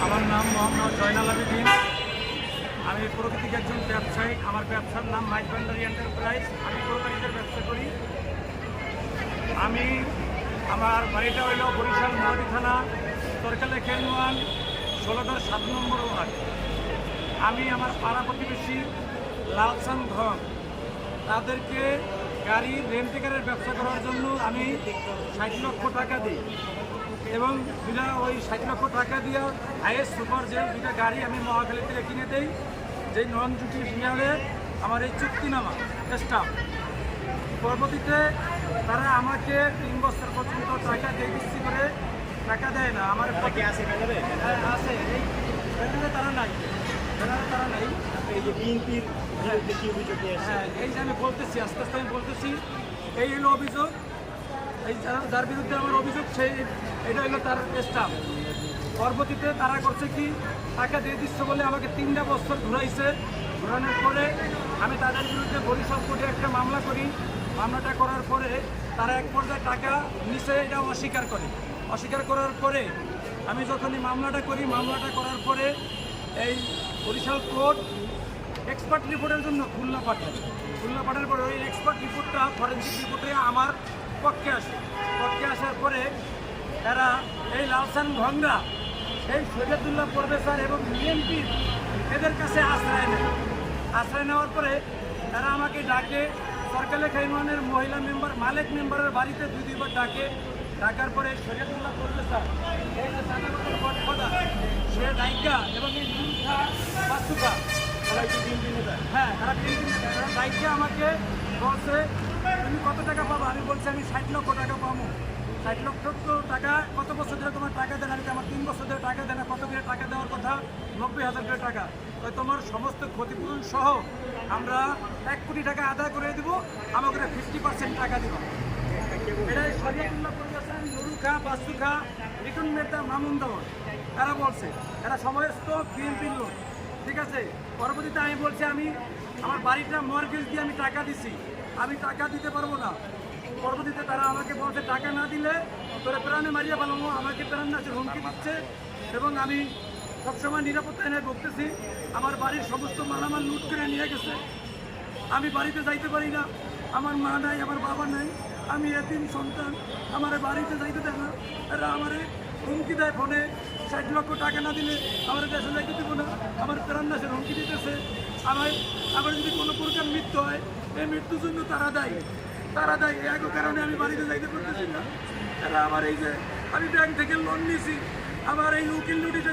আমার নাম মোহাম্মদ জয়নাল আবেদিন। আমি প্রকৃতিক একজন ব্যবসায়ী। আমার ব্যবসার নাম মাইক ভান্ডারি এন্টারপ্রাইজ। আমি তরকারিদের ব্যবসা করি। আমার বাড়িটা হইল বরিশাল মহাদি থানা, তরকালে খেলওয়ান 16 7 নম্বর ওয়ার্ড। আমি আমার পাড়া প্রতিবেশী লালসান ঘর তাদেরকে গাড়ি রেন্টিকারের ব্যবসা করার জন্য আমি 60 লক্ষ টাকা দিই এবং ওই 60 লক্ষ টাকা দিয়ে হাইয়েস্ট সুপার জেল 2টা গাড়ি আমি মহাখালী থেকে কিনে দেই, যে নন জুডিশিয়ালে আমার এই চুক্তিনামা স্টাফ। পরবর্তীতে তারা আমাকে 3 বছর পর্যন্ত টাকা দিয়ে দিচ্ছি করে টাকা দেয় না। আমার আছে এই তারা নাই, তারা নাই। এই যে বিএনপির হ্যাঁ, এই যে আমি বলতেছি, আস্তে আস্তে আমি বলতেছি, এই হলো অভিযোগ। এই যার বিরুদ্ধে আমার অভিযোগ এটা হলো তার স্টাফ। পরবর্তীতে তারা করছে কি, টাকা দিয়ে দিচ্ছে বলে আমাকে 3টা বছর ঘুরাইছে। ঘুরানোর পরে আমি তাদের বিরুদ্ধে বরিশাল কোর্টে একটা মামলা করি। মামলাটা করার পরে তারা এক পর্যায়ে টাকা নিচে এটা অস্বীকার করে। অস্বীকার করার পরে আমি যখনই মামলাটা করি, মামলাটা করার পরে এই বরিশাল কোর্ট এক্সপার্ট রিপোর্টের জন্য খুলনা পাঠায়। খুলনা পাঠানোর পরে ওই এক্সপার্ট রিপোর্টটা ফরেন্সিক রিপোর্টে আমার পক্ষে আসে। পক্ষে আসার পরে তারা এই লালসান ভংরা, এই শরীয়তুল্লাহ প্রফেসর এবং বিএনপির এদের কাছে আশ্রয় নেয়। আশ্রয় নেওয়ার পরে তারা আমাকে ডাকে, সরকারে খাইমানের মহিলা মেম্বার মালিক মেম্বারের বাড়িতে 2-2বার ডাকে। ডাকার পরে শরীয়তুল্লাহ প্রফেসর এই যে সাধারণ বটফাদা সে নায়িকা এবং এই নুরুখা বাস্তুকা, হ্যাঁ তারা 3 দিন তারা নায়িকা আমাকে বলছে তুমি কত টাকা পাবো। আমি বলছি আমি 60 লক্ষ টাকা পাবো। 60 লক্ষ টাকা কত বছর ধরে তোমার টাকা দেন? আমি আমার 3 বছর ধরে টাকা দেন। কত করে টাকা দেওয়ার কথা? 90,000 করে টাকা। তো তোমার সমস্ত ক্ষতিপূরণ সহ আমরা 1 কোটি টাকা আদায় করে দিব, আমাকে 50% টাকা দিব। এটাই শরীয়তুল্লাহ প্রফেসর নুরুখা বাস্তুখা রিটন মেটা মামুন দেওয়ার তারা বলছে, এরা সমস্ত বিএনপির লোক। ঠিক আছে। পরবর্তীতে আমি বলছি আমি আমার বাড়িটা মর্গেজ দিয়ে আমি টাকা দিছি, আমি টাকা দিতে পারবো না। পরবর্তীতে তারা আমাকে বলছে টাকা না দিলে তোরা প্রাণে মারিয়া পালামো, আমাকে প্রাণ নাচের হুমকি দিচ্ছে এবং আমি সবসময় নিরাপত্তা এনে বলতেছি। আমার বাড়ির সমস্ত মালামাল লুট করে নিয়ে গেছে। আমি বাড়িতে যাইতে পারি না, আমার মা নাই, আমার বাবা নাই, আমি এতিম সন্তান, আমার বাড়িতে যাইতে দেয় না। এরা আমার হুমকি দেয় ফোনে, 60 লক্ষ টাকা না দিলে আমার দেশে যাইতে দেবো না, আমার প্রাণ নাচের হুমকি দিতেছে। আমার যদি কোনো প্রকার মৃত্যু হয়, এই মৃত্যুর জন্য তারা দায়ী। এক কারণে আমি বাড়িতে যাইতে পারতেছি না। এরা আমার এই যে আমি ব্যাংক থেকে লোন নিয়েছি, আমার এই উকিল নোটিশ